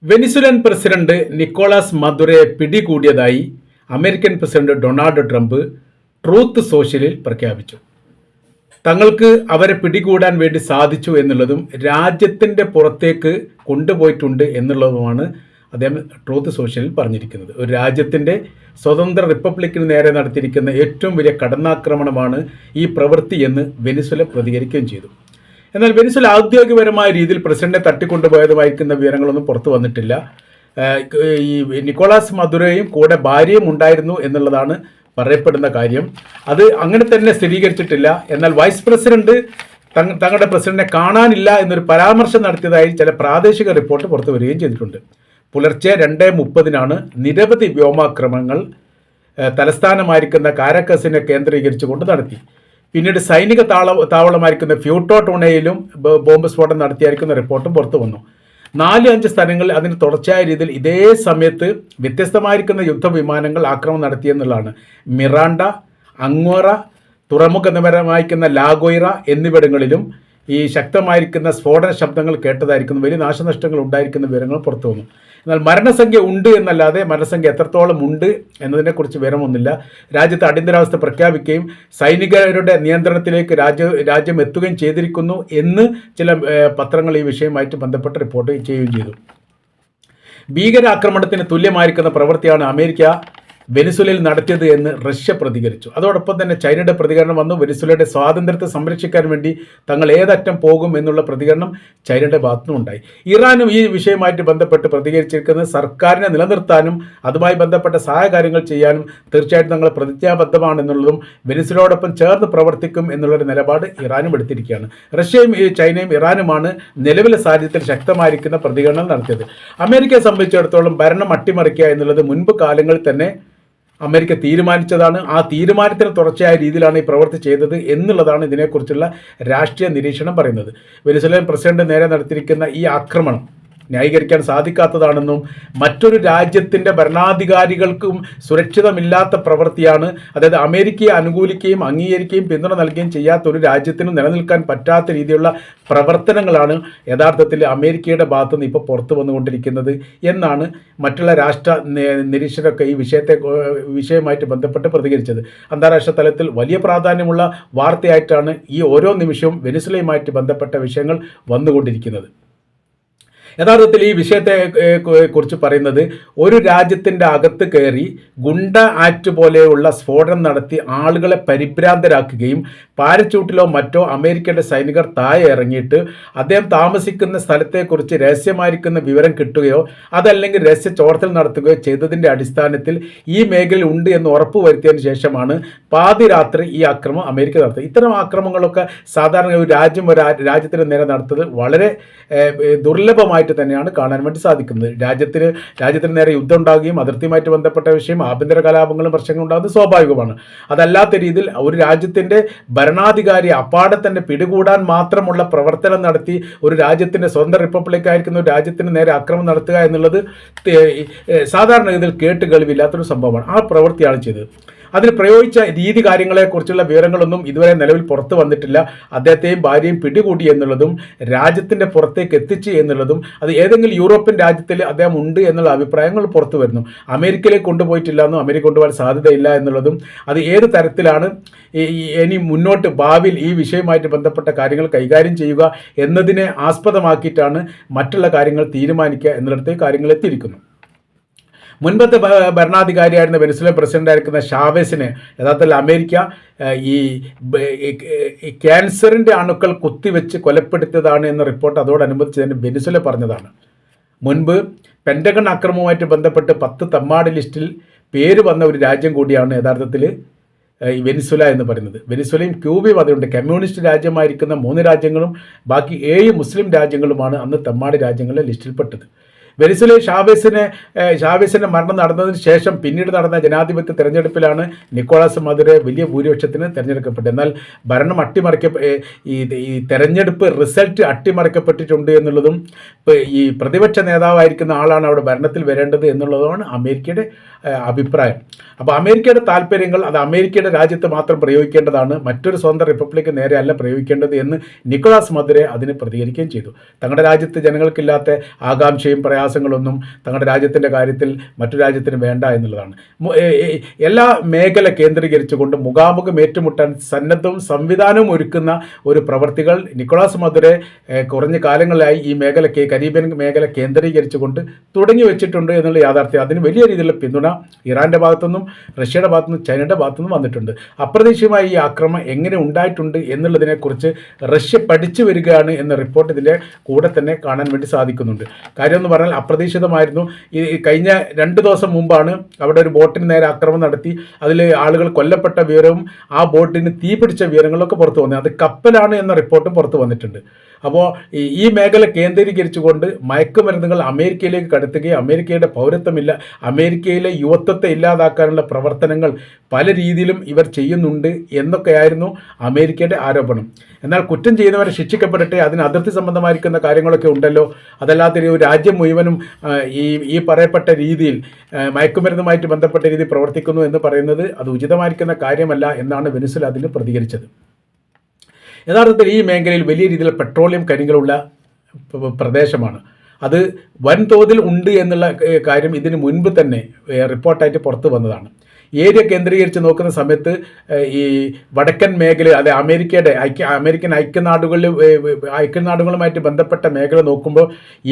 Venezuelan president Nicolas മദുറോയെ പിടികൂടിയതായി American president Donald Trump Truth സോഷ്യലിൽ പ്രഖ്യാപിച്ചു. തങ്ങൾക്ക് അവരെ പിടികൂടാൻ വേണ്ടി സാധിച്ചു എന്നുള്ളതും രാജ്യത്തിൻ്റെ പുറത്തേക്ക് കൊണ്ടുപോയിട്ടുണ്ട് എന്നുള്ളതുമാണ് അദ്ദേഹം ട്രൂത്ത് സോഷ്യലിൽ പറഞ്ഞിരിക്കുന്നത്. ഒരു രാജ്യത്തിൻ്റെ സ്വതന്ത്ര റിപ്പബ്ലിക്കിന് നേരെ നടത്തിയിരിക്കുന്ന ഏറ്റവും വലിയ കടന്നാക്രമണമാണ് ഈ പ്രവൃത്തി എന്ന് വെനിസുല പ്രതികരിക്കുകയും ചെയ്തു. എന്നാൽ വെനിസുല ഔദ്യോഗികപരമായ രീതിയിൽ പ്രസിഡന്റിനെ തട്ടിക്കൊണ്ടുപോയതുമായിരിക്കുന്ന വിവരങ്ങളൊന്നും പുറത്തു വന്നിട്ടില്ല. ഈ നിക്കോളാസ് മദുറോയും കൂടെ ഭാര്യയും ഉണ്ടായിരുന്നു എന്നുള്ളതാണ് പറയപ്പെടുന്ന കാര്യം. അത് അങ്ങനെ തന്നെ സ്ഥിരീകരിച്ചിട്ടില്ല. എന്നാൽ വൈസ് പ്രസിഡന്റ് തങ്ങളുടെ പ്രസിഡന്റിനെ കാണാനില്ല എന്നൊരു പരാമർശം നടത്തിയതായി ചില പ്രാദേശിക റിപ്പോർട്ട് പുറത്തു വരികയും ചെയ്തിട്ടുണ്ട്. പുലർച്ചെ 2:30 നിരവധി വ്യോമാക്രമണങ്ങൾ തലസ്ഥാനമായിരിക്കുന്ന കാരക്കസിനെ കേന്ദ്രീകരിച്ചുകൊണ്ട് നടത്തി. പിന്നീട് സൈനിക താവളമായിരിക്കുന്ന ഫ്യൂട്ടോ ടൂണയിലും ബോംബ് സ്ഫോടനം നടത്തിയായിരിക്കുന്ന റിപ്പോർട്ടും പുറത്തു വന്നു. 4-5 സ്ഥലങ്ങളിൽ അതിന് തുടർച്ചയായ രീതിയിൽ ഇതേ സമയത്ത് വ്യത്യസ്തമായിരിക്കുന്ന യുദ്ധവിമാനങ്ങൾ ആക്രമണം നടത്തിയെന്നുള്ളതാണ്. മിറാണ്ട, അങ്വറ, തുറമുഖ നഗരമായിരിക്കുന്ന ലാഗോയിറ എന്നിവിടങ്ങളിലും ഈ ശക്തമായിരിക്കുന്ന സ്ഫോടന ശബ്ദങ്ങൾ കേട്ടതായിരിക്കുന്നു. വലിയ നാശനഷ്ടങ്ങൾ ഉണ്ടായിരിക്കുന്ന വിവരങ്ങൾ പുറത്തു വന്നു. എന്നാൽ മരണസംഖ്യ ഉണ്ട് എന്നല്ലാതെ മരണസംഖ്യ എത്രത്തോളം ഉണ്ട് എന്നതിനെക്കുറിച്ച് വിവരമൊന്നുമില്ല. രാജ്യത്ത് അടിയന്തരാവസ്ഥ പ്രഖ്യാപിക്കുകയും സൈനികരുടെ നിയന്ത്രണത്തിലേക്ക് രാജ്യം എത്തുകയും ചെയ്തിരിക്കുന്നു എന്ന് ചില പത്രങ്ങൾ ഈ വിഷയവുമായിട്ട് ബന്ധപ്പെട്ട് റിപ്പോർട്ട് ചെയ്യുകയും ചെയ്തു. ഭീകരാക്രമണത്തിന് തുല്യമായിരിക്കുന്ന പ്രവൃത്തിയാണ് അമേരിക്ക വെനിസുലയിൽ നടത്തിയത് എന്ന് റഷ്യ പ്രതികരിച്ചു. അതോടൊപ്പം തന്നെ ചൈനയുടെ പ്രതികരണം വന്നു. വെനിസുലയുടെ സ്വാതന്ത്ര്യത്തെ സംരക്ഷിക്കാൻ വേണ്ടി തങ്ങൾ ഏതറ്റം പോകും എന്നുള്ള പ്രതികരണം ചൈനയുടെ ഭാഗത്തുനിന്നും ഉണ്ടായി. ഇറാനും ഈ വിഷയവുമായിട്ട് ബന്ധപ്പെട്ട് പ്രതികരിച്ചിരിക്കുന്നത് സർക്കാരിനെ നിലനിർത്താനും അതുമായി ബന്ധപ്പെട്ട സഹായകാര്യങ്ങൾ ചെയ്യാനും തീർച്ചയായിട്ടും തങ്ങൾ പ്രതിജ്ഞാബദ്ധമാണെന്നുള്ളതും വെനിസുലയോടൊപ്പം ചേർന്ന് പ്രവർത്തിക്കും എന്നുള്ളൊരു നിലപാട് ഇറാനും എടുത്തിരിക്കുകയാണ്. റഷ്യയും ചൈനയും ഇറാനുമാണ് നിലവിലെ സാഹചര്യത്തിൽ ശക്തമായിരിക്കുന്ന പ്രതികരണം നടത്തിയത്. അമേരിക്കയെ സംബന്ധിച്ചിടത്തോളം ഭരണം അട്ടിമറിക്കുക എന്നുള്ളത് മുൻപ് കാലങ്ങളിൽ തന്നെ അമേരിക്ക തീരുമാനിച്ചതാണ്. ആ തീരുമാനത്തിന് തുടർച്ചയായ രീതിയിലാണ് ഈ പ്രവൃത്തി ചെയ്തത് എന്നുള്ളതാണ് ഇതിനെക്കുറിച്ചുള്ള രാഷ്ട്രീയ നിരീക്ഷണം പറയുന്നത്. വെനിസുലൻ പ്രസിഡന്റ് നേരെ നടത്തിയിരിക്കുന്ന ഈ ആക്രമണം ന്യായീകരിക്കാൻ സാധിക്കാത്തതാണെന്നും മറ്റൊരു രാജ്യത്തിൻ്റെ ഭരണാധികാരികൾക്കും സുരക്ഷിതമില്ലാത്ത പ്രവൃത്തിയാണ്. അതായത് അമേരിക്കയെ അനുകൂലിക്കുകയും അംഗീകരിക്കുകയും പിന്തുണ നൽകുകയും ചെയ്യാത്ത ഒരു രാജ്യത്തിനും നിലനിൽക്കാൻ പറ്റാത്ത രീതിയിലുള്ള പ്രവർത്തനങ്ങളാണ് യഥാർത്ഥത്തിൽ അമേരിക്കയുടെ ഭാഗത്തുനിന്ന് ഇപ്പോൾ പുറത്തു വന്നുകൊണ്ടിരിക്കുന്നത് എന്നാണ് മറ്റുള്ള രാഷ്ട്ര നിരീക്ഷകരൊക്കെ ഈ വിഷയവുമായിട്ട് ബന്ധപ്പെട്ട് പ്രതികരിച്ചത്. അന്താരാഷ്ട്ര തലത്തിൽ വലിയ പ്രാധാന്യമുള്ള വാർത്തയായിട്ടാണ് ഈ ഓരോ നിമിഷവും വെനിസുലയുമായിട്ട് ബന്ധപ്പെട്ട വിഷയങ്ങൾ വന്നുകൊണ്ടിരിക്കുന്നത്. യഥാർത്ഥത്തിൽ ഈ വിഷയത്തെ കുറിച്ച് പറയുന്നത് ഒരു രാജ്യത്തിൻ്റെ അകത്ത് കയറി ഗുണ്ട ആക്ട് പോലെയുള്ള സ്ഫോടനം നടത്തി ആളുകളെ പരിഭ്രാന്തരാക്കുകയും പാരച്യൂട്ടിലോ മറ്റോ അമേരിക്കയുടെ സൈനികർ താഴെ ഇറങ്ങിയിട്ട് അദ്ദേഹം താമസിക്കുന്ന സ്ഥലത്തെക്കുറിച്ച് രഹസ്യമായിരിക്കുന്ന വിവരം കിട്ടുകയോ അതല്ലെങ്കിൽ രഹസ്യ ചോർത്തൽ നടത്തുകയോ ചെയ്തതിൻ്റെ അടിസ്ഥാനത്തിൽ ഈ മേഖലയിൽ ഉണ്ട് എന്ന് ഉറപ്പുവരുത്തിയതിന് ശേഷമാണ് പാതിരാത്രി ഈ ആക്രമണം അമേരിക്ക നടത്തുന്നത്. ഇത്തരം ആക്രമണങ്ങളൊക്കെ സാധാരണ ഒരു രാജ്യത്തിന് നേരെ നടത്തുന്നത് വളരെ ദുർലഭമായിട്ട് തന്നെയാണ് കാണാൻ വേണ്ടി സാധിക്കുന്നത്. രാജ്യത്തിന് നേരെ യുദ്ധം ഉണ്ടാകുകയും അതിർത്തിയുമായിട്ട് ബന്ധപ്പെട്ട വിഷയം ആഭ്യന്തര കലാപങ്ങളും പ്രശ്നങ്ങളും ഉണ്ടാകുന്നത് സ്വാഭാവികമാണ്. അതല്ലാത്ത രീതിയിൽ ഒരു രാജ്യത്തിൻ്റെ ഭരണാധികാരി അപ്പാടെ തന്നെ പിടികൂടാൻ മാത്രമുള്ള പ്രവർത്തനം നടത്തി ഒരു രാജ്യത്തിൻ്റെ സ്വന്തം റിപ്പബ്ലിക്കായിരിക്കുന്ന ഒരു രാജ്യത്തിന് നേരെ ആക്രമണം നടത്തുക എന്നുള്ളത് സാധാരണ രീതിയിൽ കേട്ടുകേൾവില്ലാത്തൊരു സംഭവമാണ്. ആ പ്രവൃത്തിയാണ് ചെയ്തത്. അതിൽ പ്രയോഗിച്ച രീതി കാര്യങ്ങളെക്കുറിച്ചുള്ള വിവരങ്ങളൊന്നും ഇതുവരെ നിലവിൽ പുറത്തു വന്നിട്ടില്ല. അദ്ദേഹത്തെയും ഭാര്യയും പിടികൂടി എന്നുള്ളതും രാജ്യത്തിൻ്റെ പുറത്തേക്ക് എത്തിച്ചു എന്നുള്ളതും അത് ഏതെങ്കിലും യൂറോപ്യൻ രാജ്യത്തിൽ അദ്ദേഹം ഉണ്ട് എന്നുള്ള അഭിപ്രായങ്ങൾ പുറത്തു വരുന്നു. അമേരിക്കയിലേക്ക് കൊണ്ടുപോയിട്ടില്ല എന്നും അമേരിക്ക കൊണ്ടുപോകാൻ സാധ്യതയില്ല എന്നുള്ളതും അത് ഏത് തരത്തിലാണ് ഇനി മുന്നോട്ട് ഭാവിയിൽ ഈ വിഷയവുമായിട്ട് ബന്ധപ്പെട്ട കാര്യങ്ങൾ കൈകാര്യം ചെയ്യുക എന്നതിനെ ആസ്പദമാക്കിയിട്ടാണ് മറ്റുള്ള കാര്യങ്ങൾ തീരുമാനിക്കുക എന്നിടത്തേക്ക് കാര്യങ്ങൾ എത്തിയിരിക്കുന്നു. മുൻപത്തെ ഭരണാധികാരിയായിരുന്ന വെനിസുലൻ പ്രസിഡന്റായിരിക്കുന്ന ഷാവേസിനെ യഥാർത്ഥത്തിൽ അമേരിക്ക ഈ ക്യാൻസറിൻ്റെ അണുക്കൾ കുത്തിവെച്ച് കൊലപ്പെടുത്തിയതാണ് എന്ന റിപ്പോർട്ട് അതോടനുബന്ധിച്ച് തന്നെ വെനിസുല പറഞ്ഞതാണ്. മുൻപ് പെൻറ്റഗൺ ആക്രമണവുമായിട്ട് ബന്ധപ്പെട്ട് 10 തമ്മാടി ലിസ്റ്റിൽ പേര് വന്ന ഒരു രാജ്യം കൂടിയാണ് യഥാർത്ഥത്തിൽ ഈ വെനിസുല എന്ന് പറയുന്നത്. വെനിസുലയും ക്യൂബയും അതുകൊണ്ട് കമ്മ്യൂണിസ്റ്റ് രാജ്യമായിരിക്കുന്ന 3 രാജ്യങ്ങളും ബാക്കി 7 മുസ്ലിം രാജ്യങ്ങളുമാണ് അന്ന് തമ്മാടി രാജ്യങ്ങളുടെ ലിസ്റ്റിൽപ്പെട്ടത്. വെനിസുലയിൽ ഷാവേസിൻ്റെ മരണം നടന്നതിന് ശേഷം പിന്നീട് നടന്ന ജനാധിപത്യ തെരഞ്ഞെടുപ്പിലാണ് നിക്കോളാസ് മദുറോ വലിയ ഭൂരിപക്ഷത്തിന് തിരഞ്ഞെടുക്കപ്പെട്ടത്. എന്നാൽ ഭരണം ഈ തെരഞ്ഞെടുപ്പ് റിസൾട്ട് അട്ടിമറിക്കപ്പെട്ടിട്ടുണ്ട് എന്നുള്ളതും ഈ പ്രതിപക്ഷ നേതാവായിരിക്കുന്ന ആളാണ് അവിടെ ഭരണത്തിൽ വരേണ്ടത് എന്നുള്ളതുമാണ് അമേരിക്കയുടെ അഭിപ്രായം. അപ്പോൾ അമേരിക്കയുടെ താല്പര്യങ്ങൾ അത് അമേരിക്കയുടെ രാജ്യത്ത് മാത്രം പ്രയോഗിക്കേണ്ടതാണ്, മറ്റൊരു സ്വന്തം റിപ്പബ്ലിക്ക് നേരെ അല്ല പ്രയോഗിക്കേണ്ടത് എന്ന് നിക്കോളാസ് മദുറോ അതിന് പ്രതികരിക്കുകയും ചെയ്തു. തങ്ങളുടെ രാജ്യത്ത് ജനങ്ങൾക്കില്ലാത്ത ആകാംക്ഷയും പ്രയാസവും വ്യത്യാസങ്ങളൊന്നും തങ്ങളുടെ രാജ്യത്തിൻ്റെ കാര്യത്തിൽ മറ്റു രാജ്യത്തിന് വേണ്ട എന്നുള്ളതാണ്. എല്ലാ മേഖല കേന്ദ്രീകരിച്ചുകൊണ്ട് മുഖാമുഖം ഏറ്റുമുട്ടാൻ സന്നദ്ധവും സംവിധാനവും ഒരുക്കുന്ന ഒരു പ്രവർത്തികൾ നിക്കോളാസ് മദുറോ കുറഞ്ഞ കാലങ്ങളായി ഈ മേഖല കരീബിയൻ മേഖല കേന്ദ്രീകരിച്ചുകൊണ്ട് തുടങ്ങി വെച്ചിട്ടുണ്ട് എന്നുള്ള യാഥാർത്ഥ്യം. അതിന് വലിയ രീതിയിലുള്ള പിന്തുണ ഇറാൻ്റെ ഭാഗത്തുനിന്നും റഷ്യയുടെ ഭാഗത്തുനിന്നും ചൈനയുടെ ഭാഗത്തുനിന്നും വന്നിട്ടുണ്ട്. അപ്രതീക്ഷിതമായി ഈ ആക്രമണം എങ്ങനെ ഉണ്ടായിട്ടുണ്ട് എന്നുള്ളതിനെക്കുറിച്ച് റഷ്യ പഠിച്ചു വരികയാണ് എന്ന റിപ്പോർട്ട് ഇതിൻ്റെ കൂടെ തന്നെ കാണാൻ വേണ്ടി സാധിക്കുന്നുണ്ട്. കാര്യം എന്ന് പറഞ്ഞാൽ അപ്രതീക്ഷിതമായിരുന്നു. ഈ കഴിഞ്ഞ 2 ദിവസം മുമ്പാണ് അവിടെ ഒരു ബോട്ടിന് നേരെ ആക്രമണം നടത്തി അതിൽ ആളുകൾ കൊല്ലപ്പെട്ട വിവരവും ആ ബോട്ടിന് തീ പിടിച്ച വിവരങ്ങളൊക്കെ പുറത്തു വന്നത്. അത് കപ്പലാണ് എന്ന റിപ്പോർട്ടും പുറത്തു വന്നിട്ടുണ്ട്. അപ്പോൾ ഈ മേഖല കേന്ദ്രീകരിച്ചുകൊണ്ട് മയക്കുമരുന്നുകൾ അമേരിക്കയിലേക്ക് കടത്തുകയും അമേരിക്കയുടെ പൗരത്വമില്ല അമേരിക്കയിലെ യുവത്വത്തെ ഇല്ലാതാക്കാനുള്ള പ്രവർത്തനങ്ങൾ പല രീതിയിലും ഇവർ ചെയ്യുന്നുണ്ട് എന്നൊക്കെയായിരുന്നു അമേരിക്കയുടെ ആരോപണം. എന്നാൽ കുറ്റം ചെയ്യുന്നവരെ ശിക്ഷിക്കപ്പെടട്ടെ, അതിന് അതിർത്തി സംബന്ധമായിരിക്കുന്ന കാര്യങ്ങളൊക്കെ ഉണ്ടല്ലോ. അതല്ലാതെ ഒരു രാജ്യം മുഴുവനും ഈ പറയപ്പെട്ട രീതിയിൽ മയക്കുമരുന്നുമായിട്ട് ബന്ധപ്പെട്ട രീതിയിൽ പ്രവർത്തിക്കുന്നു എന്ന് പറയുന്നത് അത് ഉചിതമായിരിക്കുന്ന കാര്യമല്ല എന്നാണ് വെനിസ്വേല അതിന് പ്രതികരിച്ചത്. യഥാർത്ഥത്തിൽ ഈ മേഖലയിൽ വലിയ രീതിയിൽ പെട്രോളിയം ഖനികളുള്ള പ്രദേശമാണ്. അത് വൻതോതിൽ ഉണ്ട് എന്നുള്ള കാര്യം ഇതിന് മുൻപ് തന്നെ റിപ്പോർട്ടായിട്ട് പുറത്തു വന്നതാണ്. ഏരിയ കേന്ദ്രീകരിച്ച് നോക്കുന്ന സമയത്ത് ഈ വടക്കൻ മേഖല, അതെ അമേരിക്കൻ ഐക്യനാടുകളുമായിട്ട് ബന്ധപ്പെട്ട മേഖല നോക്കുമ്പോൾ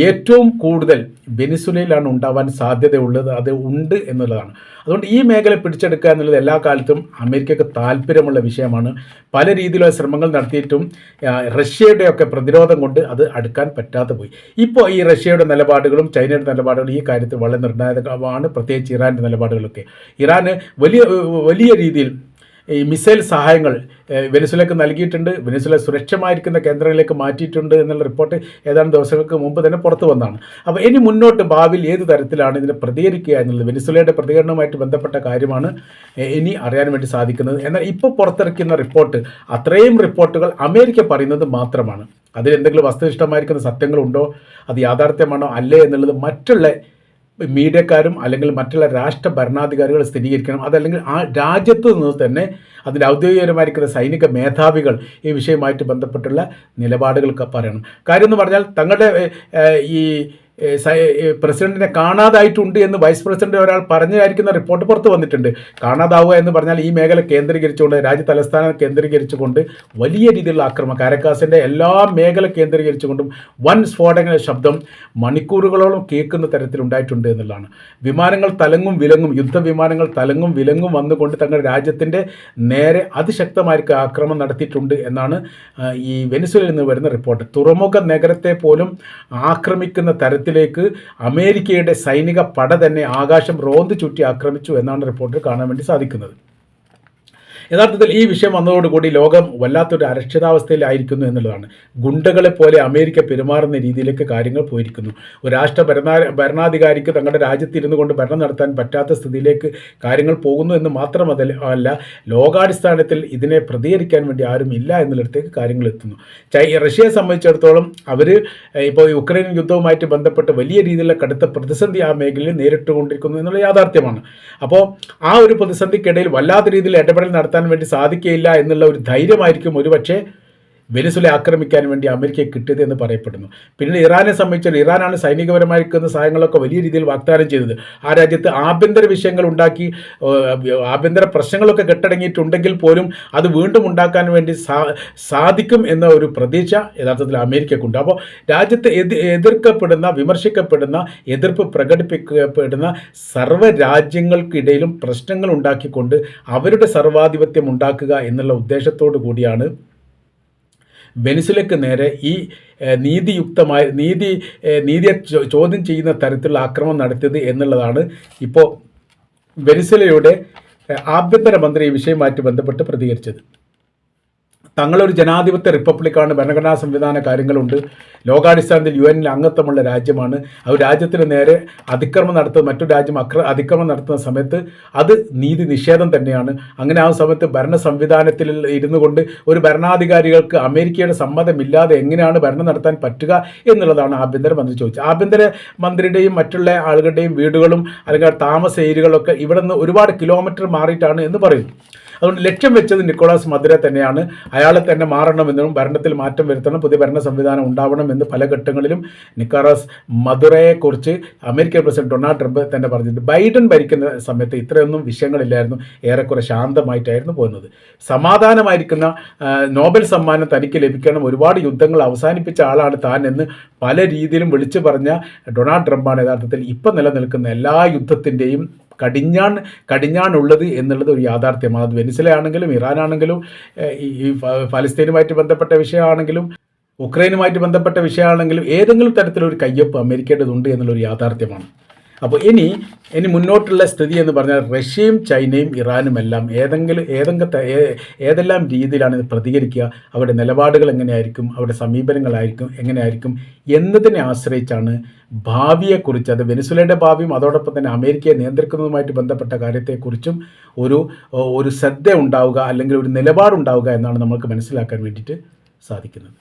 ഏറ്റവും കൂടുതൽ വെനിസ്വേലയിലാണ് ഉണ്ടാവാൻ സാധ്യതയുള്ളത്. അത് ഉണ്ട് എന്നുള്ളതാണ്. അതുകൊണ്ട് ഈ മേഖല പിടിച്ചെടുക്കുക എന്നുള്ളത് എല്ലാ കാലത്തും അമേരിക്കയ്ക്ക് താല്പര്യമുള്ള വിഷയമാണ്. പല രീതിയിലുള്ള ശ്രമങ്ങൾ നടത്തിയിട്ടും റഷ്യയുടെയൊക്കെ പ്രതിരോധം കൊണ്ട് അത് അടുക്കാൻ പറ്റാതെ പോയി. ഇപ്പോൾ ഈ റഷ്യയുടെ നിലപാടുകളും ചൈനയുടെ നിലപാടുകളും ഈ കാര്യത്തിൽ വളരെ നിർണായകമാണ്. പ്രത്യേകിച്ച് ഇറാൻ്റെ നിലപാടുകളൊക്കെ. ഇറാന് വലിയ രീതിയിൽ ഈ മിസൈൽ സഹായങ്ങൾ വെനിസ്വേലയ്ക്ക് നൽകിയിട്ടുണ്ട്. വെനിസ്വേല സുരക്ഷമായിരിക്കുന്ന കേന്ദ്രങ്ങളിലേക്ക് മാറ്റിയിട്ടുണ്ട് എന്നുള്ള റിപ്പോർട്ട് ഏതാനും ദിവസങ്ങൾക്ക് മുമ്പ് തന്നെ പുറത്തു വന്നതാണ്. അപ്പോൾ ഇനി മുന്നോട്ട് ഭാവിയിൽ ഏത് തരത്തിലാണ് ഇതിനെ പ്രതികരിക്കുക എന്നുള്ളത് വെനിസ്വേലയുടെ പ്രതികരണവുമായിട്ട് ബന്ധപ്പെട്ട കാര്യമാണ് ഇനി അറിയാൻ വേണ്ടി സാധിക്കുന്നത്. എന്നാൽ ഇപ്പോൾ പുറത്തിറക്കുന്ന റിപ്പോർട്ട്, അത്രയും റിപ്പോർട്ടുകൾ അമേരിക്ക പറയുന്നത് മാത്രമാണ്. അതിലെന്തെങ്കിലും വസ്തുനിഷ്ഠമായിരിക്കുന്ന സത്യങ്ങളുണ്ടോ, അത് യാഥാർത്ഥ്യമാണോ അല്ലേ എന്നുള്ളത് മറ്റുള്ള മീഡിയക്കാരും അല്ലെങ്കിൽ മറ്റുള്ള രാഷ്ട്ര ഭരണാധികാരികൾ സ്ഥിരീകരിക്കണം. അതല്ലെങ്കിൽ ആ രാജ്യത്ത് നിന്ന് തന്നെ അതിൻ്റെ ഔദ്യോഗികപരമായിരിക്കുന്ന സൈനിക മേധാവികൾ ഈ വിഷയവുമായിട്ട് ബന്ധപ്പെട്ടുള്ള നിലപാടുകൾ പറയണം. കാര്യം എന്ന് പറഞ്ഞാൽ തങ്ങളുടെ ഈ പ്രസിഡന്റിനെ കാണാതായിട്ടുണ്ട് എന്ന് വൈസ് പ്രസിഡന്റ് ഒരാൾ പറഞ്ഞായിരിക്കുന്ന റിപ്പോർട്ട് പുറത്തു വന്നിട്ടുണ്ട്. കാണാതാവുക എന്ന് പറഞ്ഞാൽ ഈ മേഖല കേന്ദ്രീകരിച്ചുകൊണ്ട്, രാജ്യ തലസ്ഥാനം കേന്ദ്രീകരിച്ചുകൊണ്ട് വലിയ രീതിയിലുള്ള ആക്രമണം, കാരക്കാസിൻ്റെ എല്ലാ മേഖല കേന്ദ്രീകരിച്ചുകൊണ്ടും വൻ സ്ഫോടന ശബ്ദം മണിക്കൂറുകളോളം കേൾക്കുന്ന തരത്തിലുണ്ടായിട്ടുണ്ട് എന്നുള്ളതാണ്. വിമാനങ്ങൾ തലങ്ങും വിലങ്ങും, യുദ്ധവിമാനങ്ങൾ തലങ്ങും വിലങ്ങും വന്നുകൊണ്ട് തങ്ങളുടെ രാജ്യത്തിൻ്റെ നേരെ അതിശക്തമായിരിക്കും ആക്രമണം നടത്തിയിട്ടുണ്ട് എന്നാണ് ഈ വെനിസ്വേലയിൽ നിന്ന് വരുന്ന റിപ്പോർട്ട്. തുറമുഖ നഗരത്തെ പോലും ആക്രമിക്കുന്ന തരത്തിൽ അമേരിക്കയുടെ സൈനിക പട തന്നെ ആകാശം റോന്ത് ചുറ്റി ആക്രമിച്ചു എന്നാണ് റിപ്പോർട്ടിൽ കാണാൻ വേണ്ടി സാധിക്കുന്നത്. യഥാർത്ഥത്തിൽ ഈ വിഷയം വന്നതോടുകൂടി ലോകം വല്ലാത്തൊരു അരക്ഷിതാവസ്ഥയിലായിരിക്കുന്നു എന്നുള്ളതാണ്. ഗുണ്ടകളെ പോലെ അമേരിക്ക പെരുമാറുന്ന രീതിയിലേക്ക് കാര്യങ്ങൾ പോയിരിക്കുന്നു. ഒരു രാഷ്ട്ര ഭരണാധികാരിക്ക് തങ്ങളുടെ രാജ്യത്തിരുന്നു കൊണ്ട് ഭരണം നടത്താൻ പറ്റാത്ത സ്ഥിതിയിലേക്ക് കാര്യങ്ങൾ പോകുന്നു എന്ന് മാത്രമല്ല, ലോകാടിസ്ഥാനത്തിൽ ഇതിനെ പ്രതികരിക്കാൻ വേണ്ടി ആരും ഇല്ല എന്നുള്ളിടത്തേക്ക് കാര്യങ്ങൾ എത്തുന്നു. റഷ്യയെ സംബന്ധിച്ചിടത്തോളം അവർ ഇപ്പോൾ യുക്രൈൻ യുദ്ധവുമായിട്ട് ബന്ധപ്പെട്ട് വലിയ രീതിയിലുള്ള കടുത്ത പ്രതിസന്ധി ആ മേഖലയിൽ നേരിട്ടുകൊണ്ടിരിക്കുന്നു എന്നുള്ള യാഥാർത്ഥ്യമാണ്. അപ്പോൾ ആ ഒരു പ്രതിസന്ധിക്കിടയിൽ വല്ലാത്ത രീതിയിൽ ഇടപെടൽ നടത്താൻ വേണ്ടി സാധിക്കില്ല എന്നുള്ള ഒരു ധൈര്യമായിരിക്കും ഒരുപക്ഷെ വെനിസ്വേല ആക്രമിക്കാൻ വേണ്ടി അമേരിക്കയെ കിട്ടിയത് എന്ന് പറയപ്പെടുന്നു. പിന്നീട് ഇറാനെ സംബന്ധിച്ച് ഇറാനാണ് സൈനികപരമായിരിക്കുന്ന സഹായങ്ങളൊക്കെ വലിയ രീതിയിൽ വാഗ്ദാനം ചെയ്തത്. ആ രാജ്യത്ത് ആഭ്യന്തര വിഷയങ്ങൾ ഉണ്ടാക്കി ആഭ്യന്തര പ്രശ്നങ്ങളൊക്കെ കെട്ടടങ്ങിയിട്ടുണ്ടെങ്കിൽ പോലും അത് വീണ്ടും ഉണ്ടാക്കാൻ വേണ്ടി സാധിക്കും എന്ന ഒരു പ്രതീക്ഷ യഥാർത്ഥത്തിൽ അമേരിക്കക്കുണ്ട്. അപ്പോൾ രാജ്യത്ത് എതിർക്കപ്പെടുന്ന, വിമർശിക്കപ്പെടുന്ന, എതിർപ്പ് പ്രകടിപ്പിക്കപ്പെടുന്ന സർവ്വ രാജ്യങ്ങൾക്കിടയിലും പ്രശ്നങ്ങൾ ഉണ്ടാക്കിക്കൊണ്ട് അവരുടെ സർവാധിപത്യം ഉണ്ടാക്കുക എന്നുള്ള ഉദ്ദേശത്തോടു കൂടിയാണ് വെനിസ്വേലയ്ക്ക് നേരെ ഈ നീതിയെ ചോദ്യം ചെയ്യുന്ന തരത്തിലുള്ള ആക്രമണം നടത്തിയത് എന്നുള്ളതാണ് ഇപ്പോൾ വെനിസ്വേലയുടെ ആഭ്യന്തരമന്ത്രി ഈ വിഷയവുമായിട്ട് ബന്ധപ്പെട്ട് പ്രതികരിച്ചത്. തങ്ങളൊരു ജനാധിപത്യ റിപ്പബ്ലിക്കാണ്, ഭരണഘടനാ സംവിധാന കാര്യങ്ങളുണ്ട്, ലോകാടിസ്ഥാനത്തിൽ UN അംഗത്വമുള്ള രാജ്യമാണ്. ആ രാജ്യത്തിന് നേരെ അതിക്രമം നടത്തുന്ന മറ്റൊരു രാജ്യം അതിക്രമം നടത്തുന്ന സമയത്ത് അത് നീതി നിഷേധം തന്നെയാണ്. അങ്ങനെ ആ സമയത്ത് ഭരണ സംവിധാനത്തിൽ ഇരുന്നു കൊണ്ട് ഒരു ഭരണാധികാരികൾക്ക് അമേരിക്കയുടെ സമ്മതമില്ലാതെ എങ്ങനെയാണ് ഭരണം നടത്താൻ പറ്റുക എന്നുള്ളതാണ് ആഭ്യന്തരമന്ത്രി ചോദിച്ചത്. ആഭ്യന്തരമന്ത്രിയുടെയും മറ്റുള്ള ആളുകളുടെയും വീടുകളും അല്ലെങ്കിൽ താമസ ഏരിയകളൊക്കെ ഇവിടെ നിന്ന് ഒരുപാട് കിലോമീറ്റർ മാറിയിട്ടാണ് എന്ന് പറയുന്നു. അതുകൊണ്ട് ലക്ഷ്യം വെച്ചത് നിക്കോളാസ് മദുരോ തന്നെയാണ്. അയാളെ തന്നെ മാറണമെന്നും ഭരണത്തിൽ മാറ്റം വരുത്തണം, പുതിയ ഭരണ സംവിധാനം ഉണ്ടാവണമെന്ന് പല ഘട്ടങ്ങളിലും നിക്കോളാസ് മദുരോയെക്കുറിച്ച് അമേരിക്കൻ പ്രസിഡന്റ് ഡൊണാൾഡ് ട്രംപ് തന്നെ പറഞ്ഞിട്ടുണ്ട്. ബൈഡൻ ഭരിക്കുന്ന സമയത്ത് ഇത്രയൊന്നും വിഷയങ്ങളില്ലായിരുന്നു, ഏറെക്കുറെ ശാന്തമായിട്ടായിരുന്നു പോകുന്നത്. സമാധാനമായിരിക്കുന്ന നോബൽ സമ്മാനം തനിക്ക് ലഭിക്കണം, ഒരുപാട് യുദ്ധങ്ങൾ അവസാനിപ്പിച്ച ആളാണ് താൻ എന്ന് പല രീതിയിലും വിളിച്ചു പറഞ്ഞ ഡൊണാൾഡ് ട്രംപാണ് യഥാർത്ഥത്തിൽ ഇപ്പം നിലനിൽക്കുന്ന എല്ലാ യുദ്ധത്തിൻ്റെയും കടിഞ്ഞാണുള്ളത് എന്നുള്ളത് ഒരു യാഥാർത്ഥ്യമാണ്. അത് വെനിസുല ആണെങ്കിലും ഇറാനാണെങ്കിലും ഈ ഫലസ്തീനുമായിട്ട് ബന്ധപ്പെട്ട വിഷയമാണെങ്കിലും ഉക്രൈനുമായിട്ട് ബന്ധപ്പെട്ട വിഷയമാണെങ്കിലും ഏതെങ്കിലും തരത്തിലൊരു കയ്യൊപ്പ് അമേരിക്കയുടേതുണ്ട് എന്നുള്ളൊരു യാഥാർത്ഥ്യമാണ്. അപ്പോൾ ഇനി മുന്നോട്ടുള്ള സ്ഥിതി എന്ന് പറഞ്ഞാൽ റഷ്യയും ചൈനയും ഇറാനുമെല്ലാം ഏതെല്ലാം രീതിയിലാണ് ഇത് പ്രതികരിക്കുക, അവരുടെ നിലപാടുകൾ എങ്ങനെയായിരിക്കും, അവരുടെ സമീപനങ്ങളായിരിക്കും എങ്ങനെയായിരിക്കും എന്നതിനെ ആശ്രയിച്ചാണ് ഭാവിയെക്കുറിച്ച്, അത് വെനിസുലയുടെ ഭാവിയും അതോടൊപ്പം തന്നെ അമേരിക്കയെ നിയന്ത്രിക്കുന്നതുമായിട്ട് ബന്ധപ്പെട്ട കാര്യത്തെക്കുറിച്ചും ഒരു ശ്രദ്ധ ഉണ്ടാവുക അല്ലെങ്കിൽ ഒരു നിലപാടുണ്ടാവുക എന്നാണ് നമുക്ക് മനസ്സിലാക്കാൻ വേണ്ടിയിട്ട് സാധിക്കുന്നത്.